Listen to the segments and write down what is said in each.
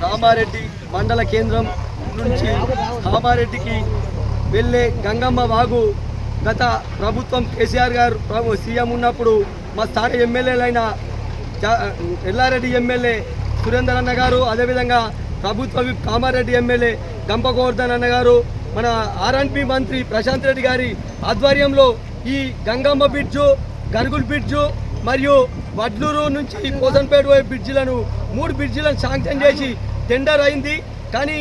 కామారెడ్డి మండల కేంద్రం నుంచి కామారెడ్డికి వెళ్ళే గంగమ్మ వాగు గత ప్రభుత్వం కేసీఆర్ గారు సీఎం ఉన్నప్పుడు మా స్థానిక ఎమ్మెల్యేలైన ఎల్లారెడ్డి ఎమ్మెల్యే సురేందర్ అన్న గారు, అదేవిధంగా ప్రభుత్వ కామారెడ్డి ఎమ్మెల్యే గంప గోవర్ధన్ అన్న గారు, మన ఆర్ఎన్బి మంత్రి ప్రశాంత్ రెడ్డి గారి ఆధ్వర్యంలో ఈ గంగమ్మ బ్రిడ్జు, గరుగుల్ బ్రిడ్జు మరియు వడ్లూరు నుంచి కోసంపేట వైపు బ్రిడ్జిలను 3 బ్రిడ్జిలను శాంక్షన్ చేసి టెండర్ అయింది. కానీ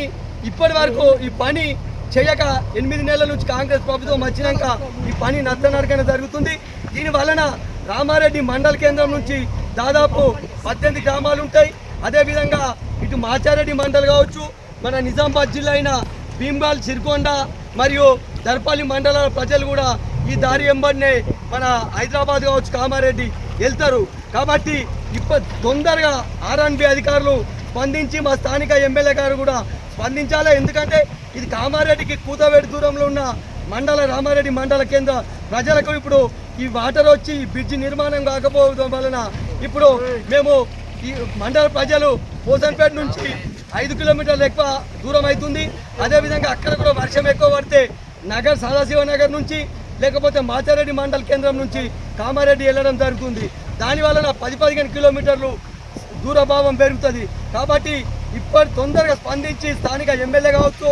ఇప్పటి వరకు ఈ పని చేయక 8 నెలల నుంచి కాంగ్రెస్ ప్రభుత్వం వచ్చినాక ఈ పని నత్తనడకన జరుగుతుంది. దీని వలన రామారెడ్డి మండల కేంద్రం నుంచి దాదాపు 18 గ్రామాలు ఉంటాయి. అదేవిధంగా ఇటు మాచారెడ్డి మండల్ కావచ్చు, మన నిజామాబాద్ జిల్లా అయిన భీమ్గాల్, సిరికొండ మరియు దర్పల్లి మండలాల ప్రజలు కూడా ఈ దారి వెంబడినే మన హైదరాబాద్ కావచ్చు, కామారెడ్డి వెళ్తారు. కాబట్టి తొందరగా ఆర్ఎన్బి అధికారులు స్పందించి మా స్థానిక ఎమ్మెల్యే గారు కూడా స్పందించాలి. ఎందుకంటే ఇది కామారెడ్డికి కూతవేడి దూరంలో ఉన్న మండల రామారెడ్డి మండల కేంద్ర ప్రజలకు ఇప్పుడు ఈ వాటర్ వచ్చి ఈ బ్రిడ్జి నిర్మాణం కాకపోవడం వలన ఇప్పుడు మేము ఈ మండల ప్రజలు కోసంపేట నుంచి 5 కిలోమీటర్లు ఎక్కువ దూరం అవుతుంది. అదేవిధంగా అక్కడ కూడా వర్షం ఎక్కువ పడితే నగర్ సదాశివ నగర్ నుంచి లేకపోతే మాచారెడ్డి మండల కేంద్రం నుంచి కామారెడ్డి వెళ్ళడం జరుగుతుంది. దానివల్ల 10-15 కిలోమీటర్లు దూరభావం పెరుగుతుంది. కాబట్టి ఇప్పటి తొందరగా స్పందించి స్థానిక ఎమ్మెల్యే కావచ్చు,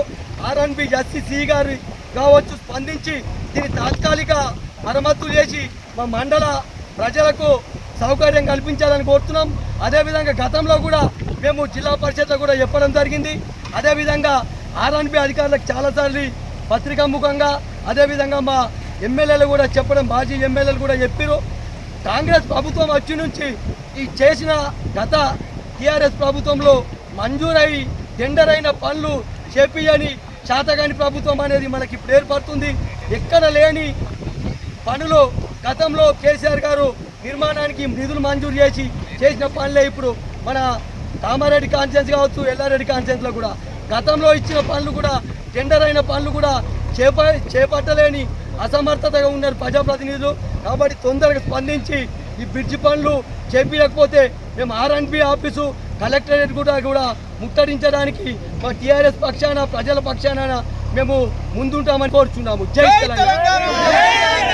ఆర్ఎన్బి ఎస్సీ గారు కావచ్చు స్పందించి దీన్ని తాత్కాలిక మరమ్మతులు చేసి మా మండల ప్రజలకు సౌకర్యం కల్పించాలని కోరుతున్నాం. అదేవిధంగా గతంలో కూడా మేము జిల్లా పరిషత్లో కూడా చెప్పడం జరిగింది. అదేవిధంగా ఆర్ఎన్బి అధికారులకు చాలాసార్లు పత్రికాముఖంగా అదేవిధంగా మా ఎమ్మెల్యేలు కూడా చెప్పడం, మాజీ ఎమ్మెల్యేలు కూడా చెప్పారు. కాంగ్రెస్ ప్రభుత్వం వచ్చి నుంచి ఈ చేసిన గత టీఆర్ఎస్ ప్రభుత్వంలో మంజూరై టెండర్ అయిన పనులు చేపియని శాతగాని ప్రభుత్వం అనేది మనకి ఇప్పుడు ఏర్పడుతుంది. ఎక్కడ లేని పనులు గతంలో కేసీఆర్ గారు నిర్మాణానికి నిధులు మంజూరు చేసిన పనులే ఇప్పుడు మన కామారెడ్డి కాన్స్టిట్యున్సీ కావచ్చు, ఎల్లారెడ్డి కాన్స్టిట్యున్సీలో కూడా గతంలో ఇచ్చిన పనులు కూడా టెండర్ అయిన పనులు కూడా చేపట్టలేని అసమర్థతగా ఉన్నారు ప్రజాప్రతినిధులు. కాబట్టి తొందరగా స్పందించి ఈ బ్రిడ్జి పనులు చేపించకపోతే మేము ఆర్ఎన్బి ఆఫీసు కలెక్టరేట్ కూడా ముట్టడించడానికి మా టీఆర్ఎస్ పక్షాన ప్రజల పక్షాన మేము ముందుంటామని కోరుచున్నాము. జై తెలంగాణ.